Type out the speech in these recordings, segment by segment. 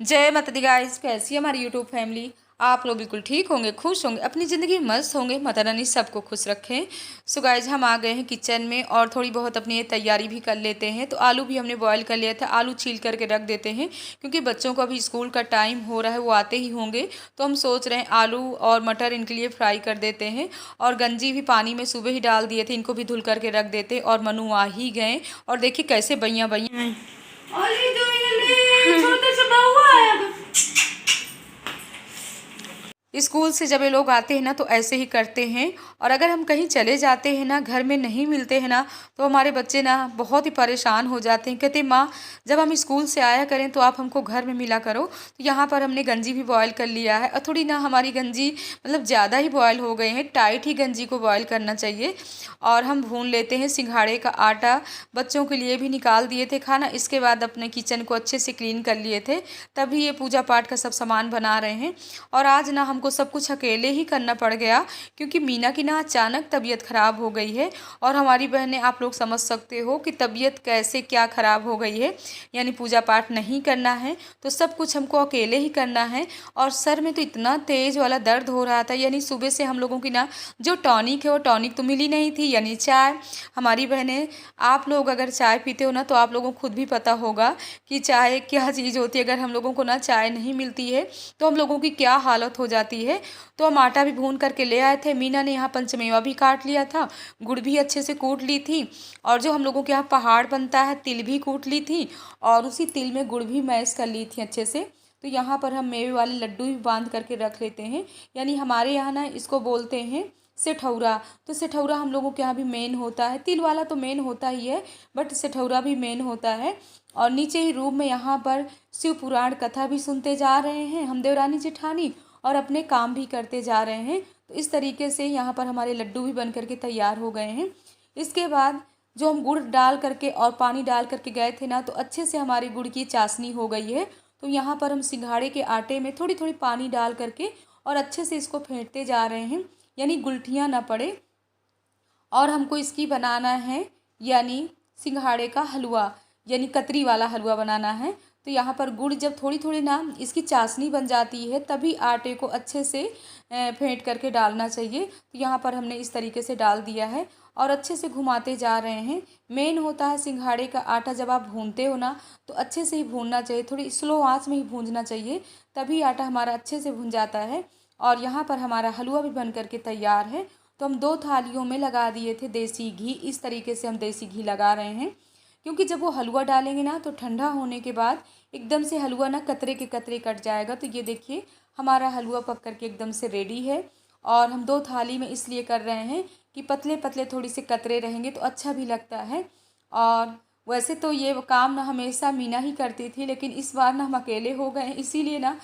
जय माता दी गाइस, कैसी है हमारी यूट्यूब फैमिली। आप लोग बिल्कुल ठीक होंगे, खुश होंगे, अपनी ज़िंदगी में मस्त होंगे। माता रानी सबको खुश रखें। सो गाइस, हम आ गए हैं किचन में और थोड़ी बहुत अपनी तैयारी भी कर लेते हैं। तो आलू भी हमने बॉईल कर लिया था। आलू छील करके रख देते हैं क्योंकि बच्चों को अभी स्कूल का टाइम हो रहा है, वो आते ही होंगे। तो हम सोच रहे हैं आलू और मटर इनके लिए फ्राई कर देते हैं। और गंजी भी पानी में सुबह ही डाल दिए थे, इनको भी धुल करके रख देते। और मनु आ ही गए और देखिए कैसे बैया बैया स्कूल से जब ये लोग आते हैं ना तो ऐसे ही करते हैं। और अगर हम कहीं चले जाते हैं ना, घर में नहीं मिलते हैं ना, तो हमारे बच्चे ना बहुत ही परेशान हो जाते हैं। कहते माँ, जब हम स्कूल से आया करें तो आप हमको घर में मिला करो। तो यहाँ पर हमने गंजी भी बॉयल कर लिया है और थोड़ी ना हमारी गंजी मतलब ज़्यादा ही बॉयल हो गए हैं। टाइट ही गंजी को बॉयल करना चाहिए। और हम भून लेते हैं सिंघाड़े का आटा। बच्चों के लिए भी निकाल दिए थे खाना। इसके बाद अपने किचन को अच्छे से क्लीन कर लिए थे, तभी ये पूजा पाठ का सब सामान बना रहे हैं। और आज ना हमको सब कुछ अकेले ही करना पड़ गया क्योंकि मीना की ना अचानक तबीयत ख़राब हो गई है। और हमारी बहनें, आप लोग समझ सकते हो कि तबीयत कैसे क्या ख़राब हो गई है। यानी पूजा पाठ नहीं करना है तो सब कुछ हमको अकेले ही करना है। और सर में तो इतना तेज़ वाला दर्द हो रहा था। यानी सुबह से हम लोगों की ना जो टॉनिक है वो टॉनिक तो मिली नहीं थी, यानी चाय। हमारी बहनें, आप लोग अगर चाय पीते हो ना तो आप लोगों को खुद भी पता होगा कि चाय क्या चीज़ होती है। अगर हम लोगों को ना चाय नहीं मिलती है तो हम लोगों की क्या हालत हो जाती है। तो हम आटा भी भून करके ले आए थे। मीना ने यहाँ पंचमेवा भी काट लिया था, गुड़ भी अच्छे से कूट ली थी। और जो हम लोगों के यहाँ पहाड़ बनता है, तिल भी कूट ली थी और उसी तिल में गुड़ भी मैश कर ली थी अच्छे से। तो यहाँ पर हम मेवे वाले लड्डू भी बांध करके रख लेते हैं। यानी हमारे यहाँ ना इसको बोलते हैं सेठौरा। तो सेठौरा हम लोगों के यहाँ भी मेन होता है। तिल वाला तो मेन होता ही है, बट सेठौरा भी मेन होता है। और नीचे ही रूम में यहाँ पर शिव पुराण कथा भी सुनते जा रहे हैं हम देवरानी जेठानी, और अपने काम भी करते जा रहे हैं। तो इस तरीके से यहाँ पर हमारे लड्डू भी बन करके तैयार हो गए हैं। इसके बाद जो हम गुड़ डाल करके और पानी डाल करके गए थे ना, तो अच्छे से हमारी गुड़ की चाशनी हो गई है। तो यहाँ पर हम सिंघाड़े के आटे में थोड़ी थोड़ी पानी डाल करके और अच्छे से इसको फेंटते जा रहे हैं, यानी गुलठियाँ ना पड़े। और हमको इसकी बनाना है यानी सिंघाड़े का हलवा, यानी कतरी वाला हलवा बनाना है। तो यहाँ पर गुड़ जब थोड़ी थोड़ी ना इसकी चाशनी बन जाती है तभी आटे को अच्छे से फेंट करके डालना चाहिए। तो यहाँ पर हमने इस तरीके से डाल दिया है और अच्छे से घुमाते जा रहे हैं। मेन होता है सिंघाड़े का आटा, जब आप भूनते हो ना तो अच्छे से ही भूनना चाहिए, थोड़ी स्लो आंच में ही भूनना चाहिए, तभी आटा हमारा अच्छे से भुन जाता है। और यहाँ पर हमारा हलवा भी बन करके तैयार है। तो हम 2 थालियों में लगा दिए थे देसी घी। इस तरीके से हम देसी घी लगा रहे हैं क्योंकि जब वो हलवा डालेंगे ना तो ठंडा होने के बाद एकदम से हलवा ना कतरे के कतरे कट जाएगा। तो ये देखिए हमारा हलवा पक करके एकदम से रेडी है। और हम 2 थाली में इसलिए कर रहे हैं कि पतले पतले थोड़ी से कतरे रहेंगे तो अच्छा भी लगता है। और वैसे तो ये काम ना हमेशा मीना ही करती थी, लेकिन इस बार ना हम अकेले हो गए हैं, इसीलिए ना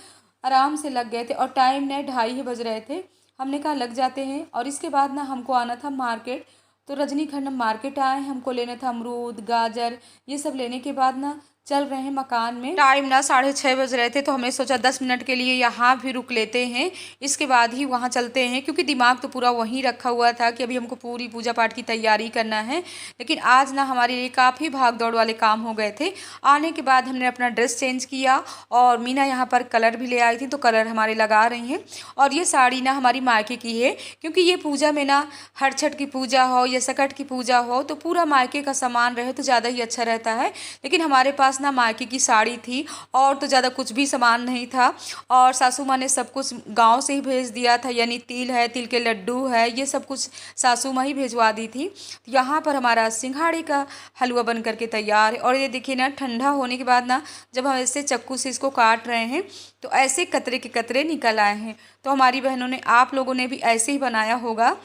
आराम से लग गए थे। और टाइम ने 2:30 ही बज रहे थे। हमने कहा लग जाते हैं। और इसके बाद ना हमको आना था मार्केट। तो रजनीखंड हम मार्केट आए, हमको लेना था अमरूद गाजर। ये सब लेने के बाद ना चल रहे हैं मकान में। टाइम ना 6:30 बज रहे थे तो हमने सोचा 10 मिनट के लिए यहाँ भी रुक लेते हैं, इसके बाद ही वहाँ चलते हैं। क्योंकि दिमाग तो पूरा वहीं रखा हुआ था कि अभी हमको पूरी पूजा पाठ की तैयारी करना है। लेकिन आज ना हमारे लिए काफ़ी भाग दौड़ वाले काम हो गए थे। आने के बाद हमने अपना ड्रेस चेंज किया और मीना यहाँ पर कलर भी ले आई थी, तो कलर हमारे लगा रही हैं। और ये साड़ी ना हमारी मायके की है क्योंकि ये पूजा में ना हर छठ की पूजा हो या सकट की पूजा हो तो पूरा मायके का सामान रहे तो ज़्यादा ही अच्छा रहता है। लेकिन हमारे पास ना मायके की साड़ी थी और तो ज़्यादा कुछ भी सामान नहीं था। और सासू माँ ने सब कुछ गांव से ही भेज दिया था, यानी तिल है, तिल के लड्डू है, ये सब कुछ सासू माँ ही भेजवा दी थी। यहाँ पर हमारा सिंघाड़े का हलवा बन करके तैयार है। और ये देखिए ना ठंडा होने के बाद ना जब हम ऐसे चक्कू से इसको काट रहे हैं तो ऐसे कतरे के कतरे निकल आए हैं। तो हमारी बहनों ने, आप लोगों ने भी ऐसे ही बनाया होगा।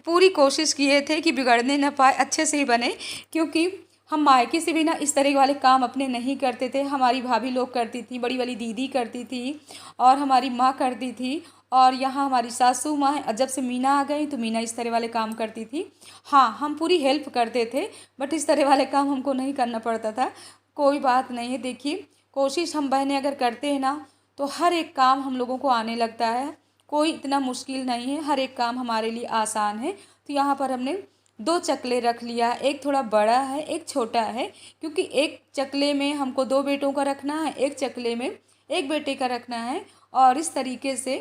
पूरी कोशिश किए थे कि बिगड़ने न पाए, अच्छे से ही बने। क्योंकि हम मायके से भी ना इस तरह वाले काम अपने नहीं करते थे। हमारी भाभी लोग करती थी, बड़ी वाली दीदी करती थी और हमारी माँ करती थी। और यहाँ हमारी सासू माँ है। जब से मीना आ गई तो मीना इस तरह वाले काम करती थी। हाँ, हम पूरी हेल्प करते थे, बट इस तरह वाले काम हमको नहीं करना पड़ता था। कोई बात नहीं है। देखिए, कोशिश हम बहनें अगर करते हैं ना तो हर एक काम हम लोगों को आने लगता है। कोई इतना मुश्किल नहीं है, हर एक काम हमारे लिए आसान है। तो यहाँ पर हमने 2 चकले रख लिया, एक थोड़ा बड़ा है एक छोटा है। क्योंकि एक चकले में हमको 2 बेटों का रखना है, एक चकले में एक बेटे का रखना है। और इस तरीके से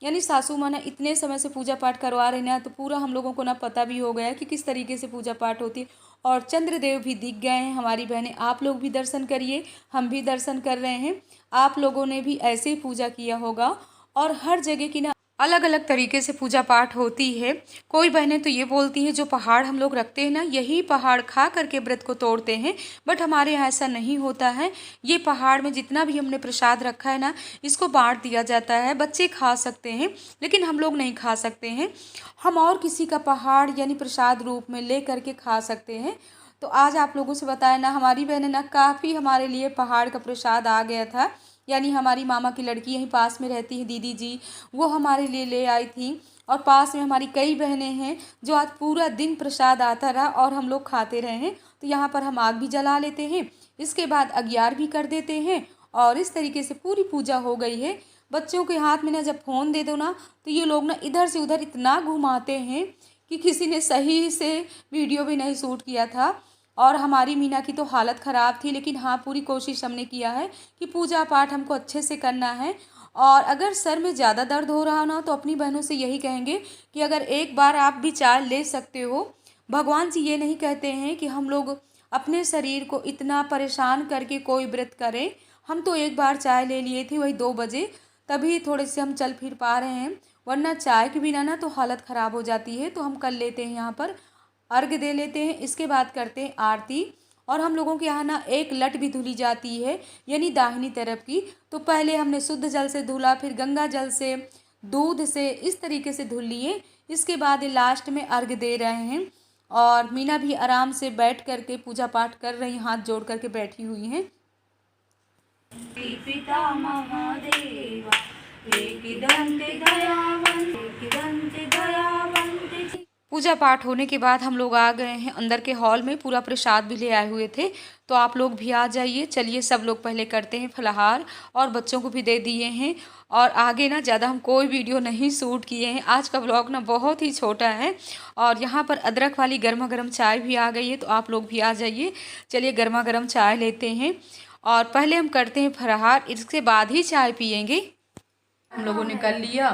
यानी सासू माँ ना इतने समय से पूजा पाठ करवा रहे ना, तो पूरा हम लोगों को ना पता भी हो गया कि किस तरीके से पूजा पाठ होती है। और चंद्रदेव भी दिख गए हैं हमारी बहनें, आप लोग भी दर्शन करिए, हम भी दर्शन कर रहे हैं। आप लोगों ने भी ऐसे ही पूजा किया होगा। और हर जगह की ना अलग अलग तरीके से पूजा पाठ होती है। कोई बहनें तो ये बोलती हैं जो पहाड़ हम लोग रखते हैं ना, यही पहाड़ खा करके व्रत को तोड़ते हैं, बट हमारे यहाँ ऐसा नहीं होता है। ये पहाड़ में जितना भी हमने प्रसाद रखा है ना, इसको बांट दिया जाता है। बच्चे खा सकते हैं लेकिन हम लोग नहीं खा सकते हैं। हम और किसी का पहाड़ यानी प्रसाद रूप में ले करके खा सकते हैं। तो आज आप लोगों से बताया ना, हमारी बहनें ना काफ़ी हमारे लिए पहाड़ का प्रसाद आ गया था। यानी हमारी मामा की लड़की यहीं पास में रहती है दीदी जी, वो हमारे लिए ले आई थी। और पास में हमारी कई बहनें हैं जो आज पूरा दिन प्रसाद आता रहा और हम लोग खाते रहे हैं। तो यहाँ पर हम आग भी जला लेते हैं, इसके बाद अग्यार भी कर देते हैं और इस तरीके से पूरी पूजा हो गई है। बच्चों के हाथ में ना जब फ़ोन दे दो ना, तो ये लोग ना इधर से उधर इतना घुमाते हैं कि किसी ने सही से वीडियो भी नहीं शूट किया था। और हमारी मीना की तो हालत ख़राब थी, लेकिन हाँ पूरी कोशिश हमने किया है कि पूजा पाठ हमको अच्छे से करना है। और अगर सर में ज़्यादा दर्द हो रहा हो ना, तो अपनी बहनों से यही कहेंगे कि अगर एक बार आप भी चाय ले सकते हो। भगवान जी ये नहीं कहते हैं कि हम लोग अपने शरीर को इतना परेशान करके कोई व्रत करें। हम तो एक बार चाय ले लिए थे वही 2 बजे, तभी थोड़े से हम चल फिर पा रहे हैं, वरना चाय के बिना ना तो हालत ख़राब हो जाती है। तो हम कर लेते हैं, यहाँ पर अर्घ दे लेते हैं, इसके बाद करते हैं आरती। और हम लोगों के यहाँ ना एक लट भी धुली जाती है यानी दाहिनी तरफ की। तो पहले हमने शुद्ध जल से धुला, फिर गंगा जल से, दूध से, इस तरीके से धुल लिए। इसके बाद लास्ट में अर्घ दे रहे हैं। और मीना भी आराम से बैठ करके पूजा पाठ कर रही, हाथ जोड़ करके बैठी हुई हैं। पिता महादेवा एकदंते दयावंते। पूजा पाठ होने के बाद हम लोग आ गए हैं अंदर के हॉल में, पूरा प्रसाद भी ले आए हुए थे। तो आप लोग भी आ जाइए। चलिए सब लोग पहले करते हैं फलाहार और बच्चों को भी दे दिए हैं। और आगे ना ज़्यादा हम कोई वीडियो नहीं शूट किए हैं, आज का व्लॉग ना बहुत ही छोटा है। और यहाँ पर अदरक वाली गर्मा गर्म चाय भी आ गई है, तो आप लोग भी आ जाइए। चलिए गर्मा गर्म चाय लेते हैं और पहले हम करते हैं फलाहार, इसके बाद ही चाय पियेंगे। हम लोगों ने कर लिया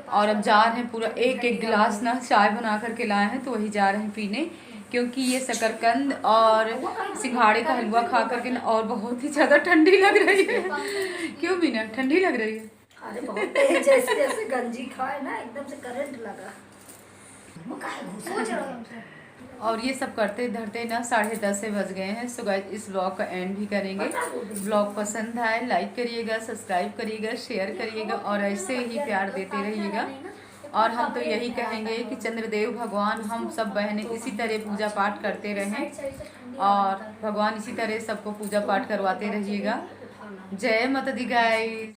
और अब जा रहे हैं, पूरा एक एक गिलास ना चाय बना करके लाए हैं, तो वही जा रहे हैं पीने। क्योंकि ये शकरकंद और सिंघाड़े का हलवा खा करके ना और बहुत ही ज़्यादा ठंडी लग रही है। क्यों मीना, ठंडी लग रही है? अरे बहुत तेज, जैसे जैसे गंजी खाए ना एकदम से करंट लगा। और ये सब करते धरते ना 10:30 बज गए हैं। सो गाइस इस ब्लॉग का एंड भी करेंगे। ब्लॉग पसंद आए लाइक करिएगा, सब्सक्राइब करिएगा, शेयर करिएगा और ऐसे ही प्यार देते रहिएगा। और हम तो यही कहेंगे कि चंद्रदेव भगवान हम सब बहनें इसी तरह पूजा पाठ करते रहें और भगवान इसी तरह सबको पूजा पाठ करवाते रहिएगा। जय माता दी गाइस।